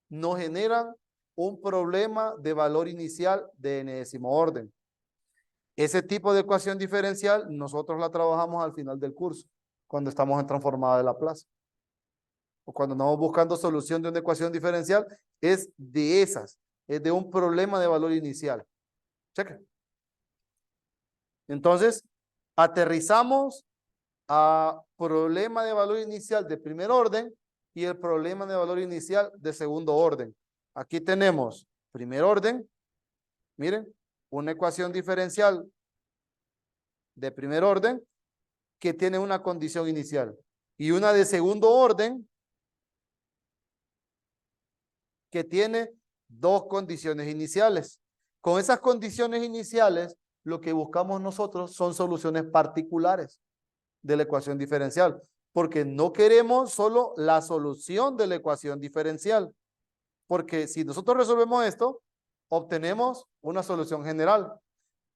S1: nos generan un problema de valor inicial de enésimo orden. Ese tipo de ecuación diferencial nosotros la trabajamos al final del curso, cuando estamos en transformada de Laplace. O cuando andamos buscando solución de una ecuación diferencial, es de esas, es de un problema de valor inicial. Cheque. Entonces, aterrizamos a problema de valor inicial de primer orden y el problema de valor inicial de segundo orden. Aquí tenemos primer orden, miren, una ecuación diferencial de primer orden que tiene una condición inicial y una de segundo orden que tiene dos condiciones iniciales. Con esas condiciones iniciales, lo que buscamos nosotros son soluciones particulares de la ecuación diferencial, porque no queremos solo la solución de la ecuación diferencial, porque si nosotros resolvemos esto, obtenemos una solución general,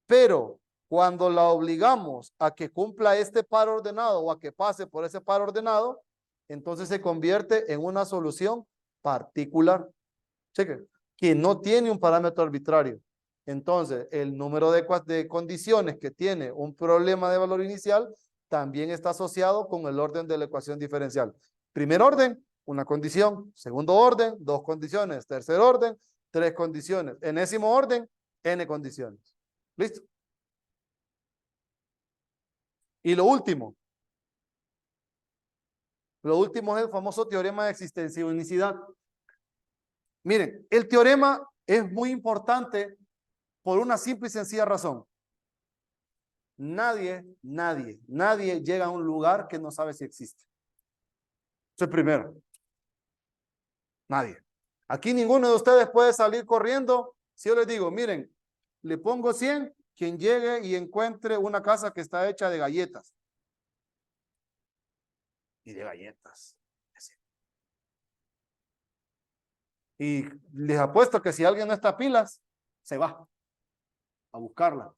S1: pero cuando la obligamos a que cumpla este par ordenado o a que pase por ese par ordenado, entonces se convierte en una solución particular. Cheque, que no tiene un parámetro arbitrario. Entonces, el número de condiciones que tiene un problema de valor inicial también está asociado con el orden de la ecuación diferencial. Primer orden, una condición. Segundo orden, dos condiciones. Tercer orden, tres condiciones. Enésimo orden, n condiciones. ¿Listo? Y lo último es el famoso teorema de existencia y unicidad. Miren, el teorema es muy importante por una simple y sencilla razón. Nadie llega a un lugar que no sabe si existe. Eso es primero. Nadie. Aquí ninguno de ustedes puede salir corriendo. Si yo les digo, miren, le pongo 100, quien llegue y encuentre una casa que está hecha de galletas. Y de galletas. Y les apuesto que si alguien no está pilas, se va a buscarla.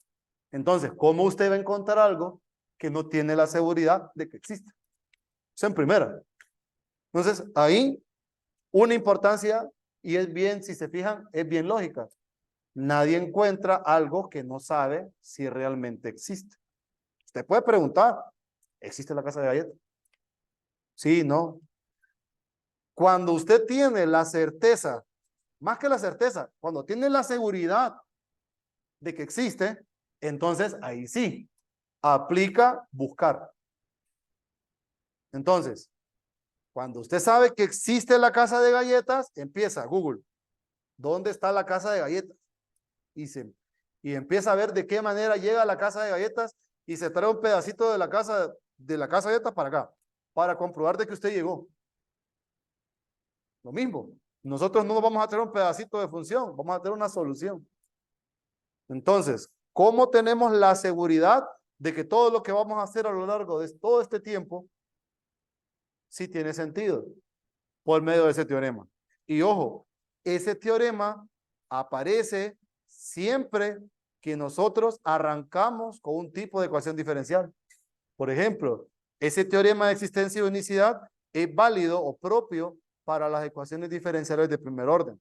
S1: Entonces, ¿cómo usted va a encontrar algo que no tiene la seguridad de que existe? Eso en primera. Entonces, ahí una importancia, y es bien, si se fijan, es bien lógica. Nadie encuentra algo que no sabe si realmente existe. Usted puede preguntar, ¿existe la casa de galletas? Sí, no. Cuando usted tiene la certeza, más que la certeza, cuando tiene la seguridad de que existe, entonces ahí sí, aplica buscar. Entonces, cuando usted sabe que existe la casa de galletas, empieza Google. ¿Dónde está la casa de galletas? Y empieza a ver de qué manera llega a la casa de galletas y se trae un pedacito de la casa de galletas para acá, para comprobar de que usted llegó. Lo mismo, nosotros no vamos a tener un pedacito de función, vamos a tener una solución. Entonces, ¿cómo tenemos la seguridad de que todo lo que vamos a hacer a lo largo de todo este tiempo sí tiene sentido? Por medio de ese teorema. Y ojo, ese teorema aparece siempre que nosotros arrancamos con un tipo de ecuación diferencial. Por ejemplo, ese teorema de existencia y unicidad es válido o propio para las ecuaciones diferenciales de primer orden.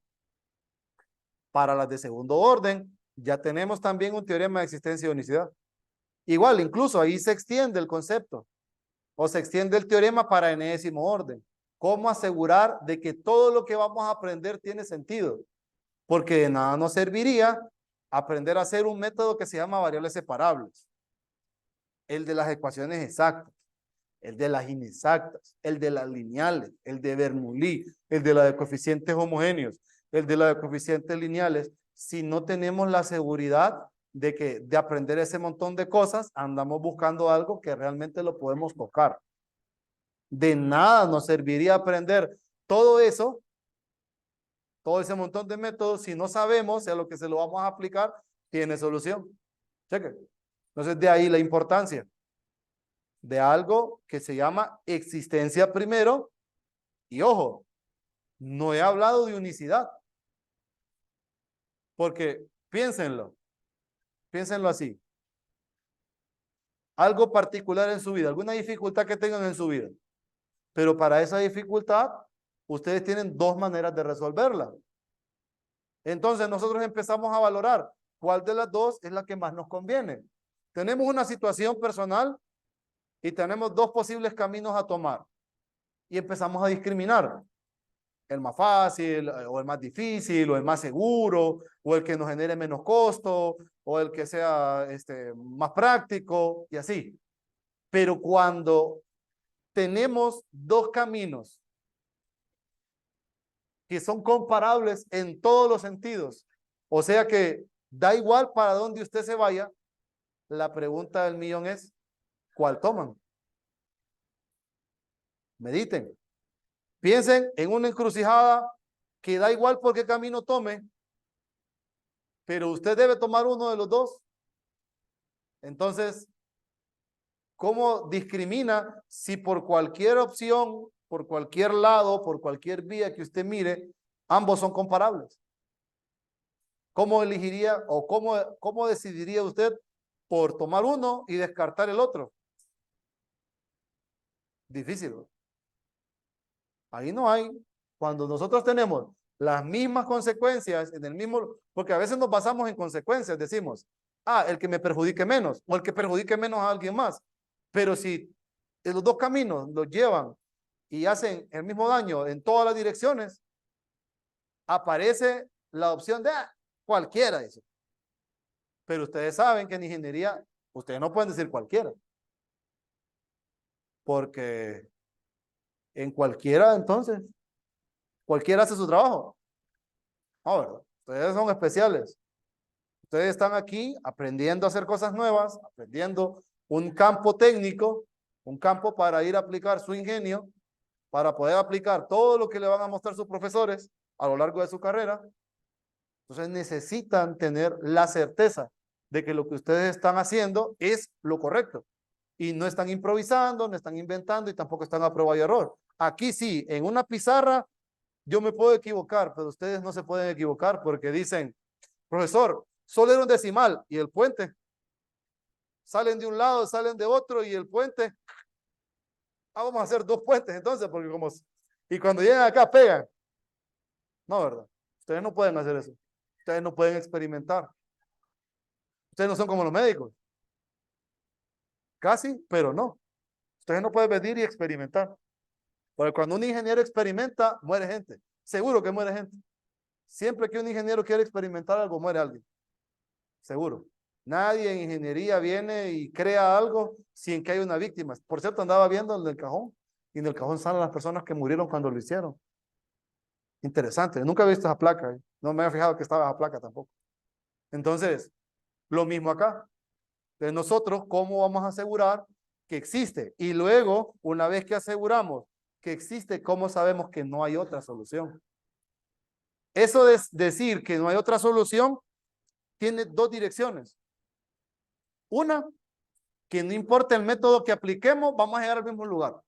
S1: Para las de segundo orden, ya tenemos también un teorema de existencia y unicidad. Igual, incluso ahí se extiende el concepto o se extiende el teorema para enésimo orden. ¿Cómo asegurar de que todo lo que vamos a aprender tiene sentido? Porque de nada nos serviría aprender a hacer un método que se llama variables separables. El de las ecuaciones exactas, el de las inexactas, el de las lineales, el de Bernoulli, el de las de coeficientes homogéneos, el de las de coeficientes lineales. Si no tenemos la seguridad de aprender ese montón de cosas, andamos buscando algo que realmente lo podemos tocar. De nada nos serviría aprender todo eso, todo ese montón de métodos, si no sabemos si a lo que se lo vamos a aplicar tiene solución. Cheque. Entonces, de ahí la importancia de algo que se llama existencia primero. Y ojo, no he hablado de unicidad. Porque piénsenlo así. Algo particular en su vida, alguna dificultad que tengan en su vida. Pero para esa dificultad, ustedes tienen dos maneras de resolverla. Entonces nosotros empezamos a valorar cuál de las dos es la que más nos conviene. Tenemos una situación personal y tenemos dos posibles caminos a tomar. Y empezamos a discriminar. El más fácil, o el más difícil, o el más seguro, o el que nos genere menos costo, o el que sea más práctico, y así. Pero cuando tenemos dos caminos que son comparables en todos los sentidos, o sea que da igual para dónde usted se vaya, la pregunta del millón es, ¿cuál toman? Mediten. Piensen en una encrucijada que da igual por qué camino tome, pero usted debe tomar uno de los dos. Entonces, ¿cómo discrimina si por cualquier opción, por cualquier lado, por cualquier vía que usted mire, ambos son comparables? ¿Cómo elegiría o cómo decidiría usted por tomar uno y descartar el otro? Difícil, ¿no? Ahí no hay. Cuando nosotros tenemos las mismas consecuencias en el mismo, porque a veces nos basamos en consecuencias, decimos, el que me perjudique menos o el que perjudique menos a alguien más. Pero si los dos caminos los llevan y hacen el mismo daño en todas las direcciones, aparece la opción de cualquiera de eso. Pero ustedes saben que en ingeniería, ustedes no pueden decir cualquiera. Porque en cualquiera, entonces, cualquiera hace su trabajo. No, ¿verdad? Ustedes son especiales. Ustedes están aquí aprendiendo a hacer cosas nuevas, aprendiendo un campo técnico, un campo para ir a aplicar su ingenio, para poder aplicar todo lo que le van a mostrar sus profesores a lo largo de su carrera. Entonces necesitan tener la certeza de que lo que ustedes están haciendo es lo correcto. Y no están improvisando, no están inventando y tampoco están a prueba y error. Aquí sí, en una pizarra yo me puedo equivocar, pero ustedes no se pueden equivocar porque dicen, profesor, solo era un decimal y el puente. Salen de un lado, salen de otro y el puente. Vamos a hacer dos puentes entonces, porque y cuando llegan acá pegan. No, ¿verdad? Ustedes no pueden hacer eso. Ustedes no pueden experimentar. Ustedes no son como los médicos. Casi, pero no. Ustedes no pueden venir y experimentar. Porque cuando un ingeniero experimenta, muere gente. Seguro que muere gente. Siempre que un ingeniero quiere experimentar algo, muere alguien. Seguro. Nadie en ingeniería viene y crea algo sin que haya una víctima. Por cierto, andaba viendo el del cajón. Y en el cajón salen las personas que murieron cuando lo hicieron. Interesante. Nunca he visto esa placa. No me había fijado que estaba esa placa tampoco. Entonces, lo mismo acá. Entonces nosotros, ¿cómo vamos a asegurar que existe? Y luego, una vez que aseguramos que existe, ¿cómo sabemos que no hay otra solución? Eso de decir que no hay otra solución tiene dos direcciones. Una, que no importa el método que apliquemos, vamos a llegar al mismo lugar.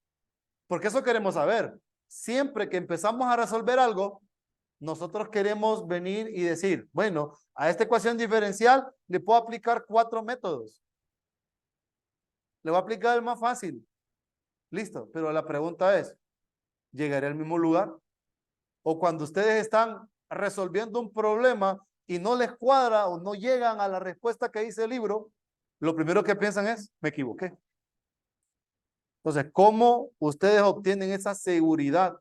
S1: Porque eso queremos saber. Siempre que empezamos a resolver algo, nosotros queremos venir y decir, bueno, a esta ecuación diferencial le puedo aplicar 4 métodos. Le voy a aplicar el más fácil. Listo, pero la pregunta es, ¿llegaré al mismo lugar? O cuando ustedes están resolviendo un problema y no les cuadra o no llegan a la respuesta que dice el libro, lo primero que piensan es, me equivoqué. Entonces, ¿cómo ustedes obtienen esa seguridad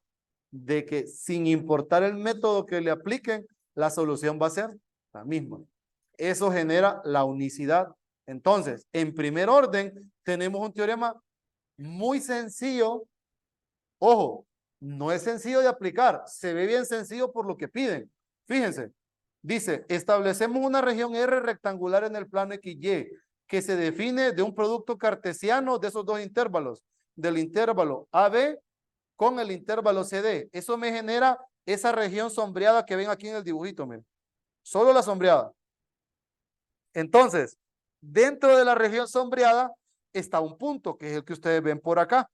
S1: de que sin importar el método que le apliquen, la solución va a ser la misma? Eso genera la unicidad. Entonces, en primer orden, tenemos un teorema muy sencillo. Ojo, no es sencillo de aplicar, se ve bien sencillo por lo que piden. Fíjense, dice, establecemos una región R rectangular en el plano XY que se define de un producto cartesiano de esos dos intervalos, del intervalo AB con el intervalo CD. Eso me genera esa región sombreada que ven aquí en el dibujito, miren. Solo la sombreada. Entonces, dentro de la región sombreada está un punto, que es el que ustedes ven por acá.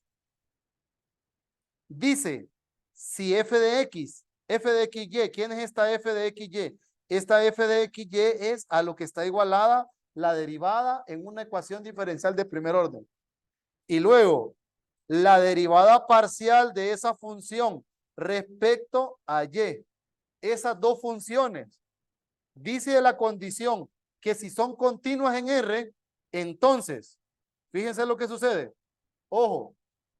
S1: Dice, si f de x, ¿quién es esta f de xy? Esta f de xy es a lo que está igualada la derivada en una ecuación diferencial de primer orden. Y luego, la derivada parcial de esa función respecto a y. Esas dos funciones. Dice la condición que si son continuas en R, entonces, fíjense lo que sucede. Ojo,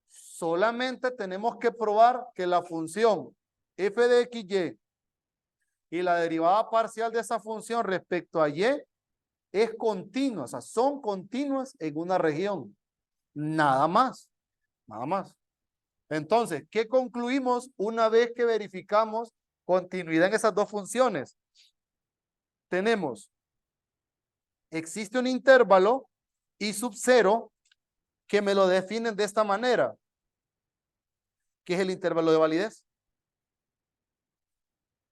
S1: solamente tenemos que probar que la función f de xy y la derivada parcial de esa función respecto a y es continua, o sea, son continuas en una región. Nada más, nada más. Entonces, ¿qué concluimos una vez que verificamos continuidad en esas dos funciones? Tenemos, existe un intervalo y sub 0 que me lo definen de esta manera, que es el intervalo de validez,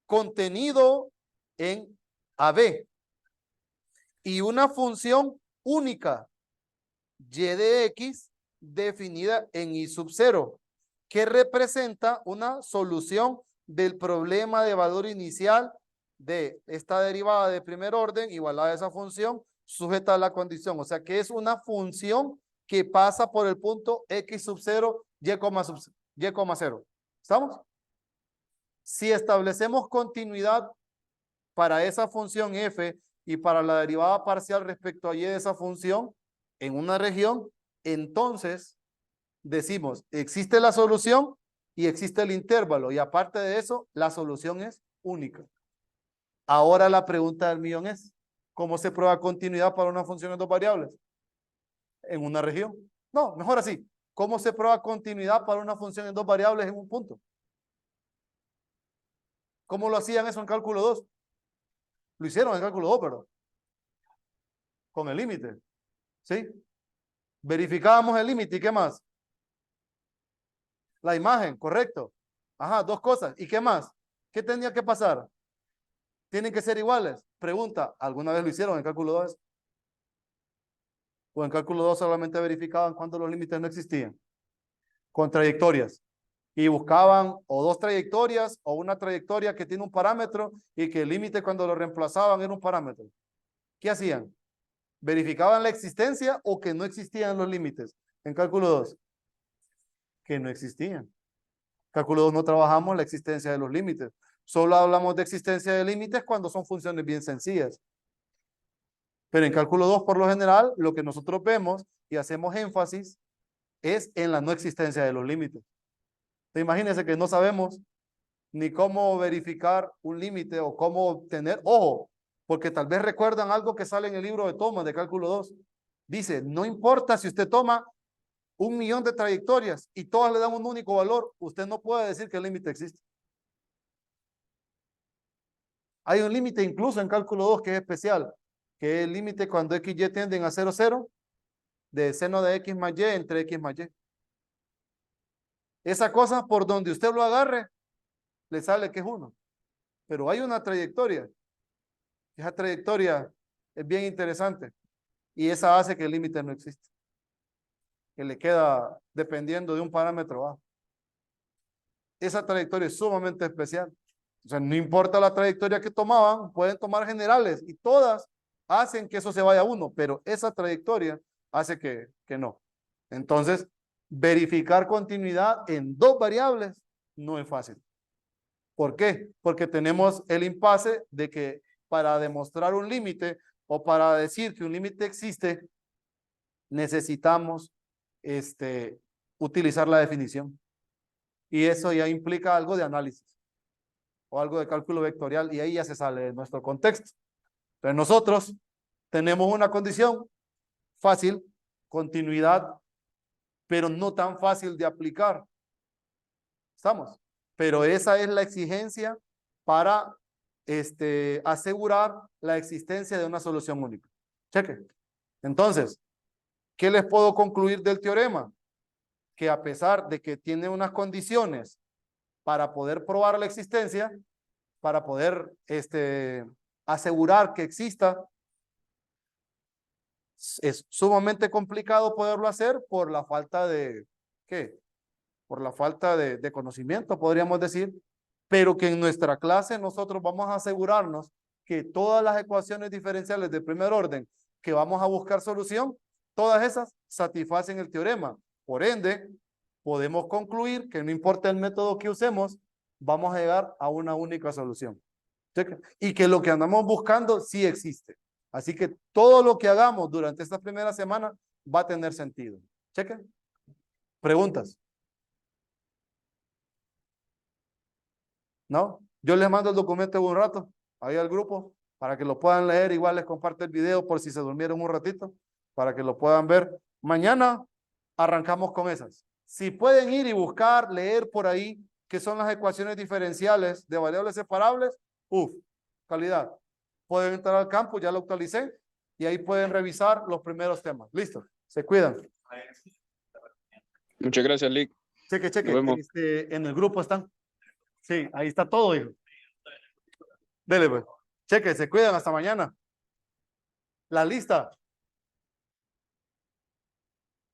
S1: contenido en AB, y una función única, y de x, definida en y sub 0, que representa una solución del problema de valor inicial de esta derivada de primer orden igualada a esa función sujeta a la condición. O sea que es una función que pasa por el punto x sub 0, y, y, 0. ¿Estamos? Si establecemos continuidad para esa función f y para la derivada parcial respecto a y de esa función en una región, entonces decimos, existe la solución y existe el intervalo, y aparte de eso, la solución es única. Ahora la pregunta del millón es, ¿cómo se prueba continuidad para una función en dos variables? En una región. No, mejor así. ¿Cómo se prueba continuidad para una función en dos variables en un punto? ¿Cómo lo hacían eso en cálculo 2? Lo hicieron en cálculo 2, pero con el límite. ¿Sí? Verificábamos el límite y ¿qué más? La imagen, correcto. Ajá, dos cosas. ¿Y qué más? ¿Qué tenía que pasar? ¿Tienen que ser iguales? Pregunta, ¿alguna vez lo hicieron en cálculo 2? ¿O en cálculo 2 solamente verificaban cuando los límites no existían? Con trayectorias. Y buscaban o dos trayectorias o una trayectoria que tiene un parámetro y que el límite cuando lo reemplazaban era un parámetro. ¿Qué hacían? ¿Verificaban la existencia o que no existían los límites? En cálculo 2. Que no existían. Cálculo 2 no trabajamos la existencia de los límites. Solo hablamos de existencia de límites cuando son funciones bien sencillas. Pero en cálculo 2, por lo general, lo que nosotros vemos y hacemos énfasis es en la no existencia de los límites. Imagínense que no sabemos ni cómo verificar un límite o cómo obtener, ojo, porque tal vez recuerdan algo que sale en el libro de Thomas de cálculo 2. Dice, no importa si usted toma 1.000.000 de trayectorias y todas le dan un único valor, usted no puede decir que el límite existe. Hay un límite incluso en cálculo 2 que es especial, que es el límite cuando x y tienden a 0, 0, de seno de x más y entre x más y. Esa cosa por donde usted lo agarre, le sale que es 1. Pero hay una trayectoria. Esa trayectoria es bien interesante. Y esa hace que el límite no existe. Que le queda dependiendo de un parámetro A. Esa trayectoria es sumamente especial. O sea, no importa la trayectoria que tomaban, pueden tomar generales y todas hacen que eso se vaya a 1, pero esa trayectoria hace que no. Entonces, verificar continuidad en 2 variables no es fácil. ¿Por qué? Porque tenemos el impasse de que para demostrar un límite o para decir que un límite existe, necesitamos utilizar la definición. Y eso ya implica algo de análisis o algo de cálculo vectorial y ahí ya se sale de nuestro contexto. Entonces nosotros tenemos una condición fácil, continuidad, pero no tan fácil de aplicar. ¿Estamos? Pero esa es la exigencia para asegurar la existencia de una solución única. Cheque. Entonces, ¿qué les puedo concluir del teorema? Que a pesar de que tiene unas condiciones para poder probar la existencia, para poder asegurar que exista, es sumamente complicado poderlo hacer por la falta de, ¿qué? Por la falta de conocimiento, podríamos decir, pero que en nuestra clase nosotros vamos a asegurarnos que todas las ecuaciones diferenciales de primer orden que vamos a buscar solución, todas esas satisfacen el teorema. Por ende, podemos concluir que no importa el método que usemos, vamos a llegar a una única solución. Y que lo que andamos buscando sí existe. Así que todo lo que hagamos durante esta primera semana va a tener sentido. Cheque. ¿Preguntas? ¿No? Yo les mando el documento en un rato, ahí al grupo, para que lo puedan leer. Igual les comparto el video por si se durmieron un ratito, para que lo puedan ver. Mañana arrancamos con esas. Si pueden ir y buscar, leer por ahí qué son las ecuaciones diferenciales de variables separables, calidad. Pueden entrar al campo, ya lo actualicé, y ahí pueden revisar los primeros temas. Listo, se cuidan.
S2: Muchas gracias, Lick.
S1: Cheque,
S2: Nos vemos.
S1: en el grupo están. Sí, ahí está todo, hijo. Dele, pues. Cheque, se cuidan hasta mañana. La lista.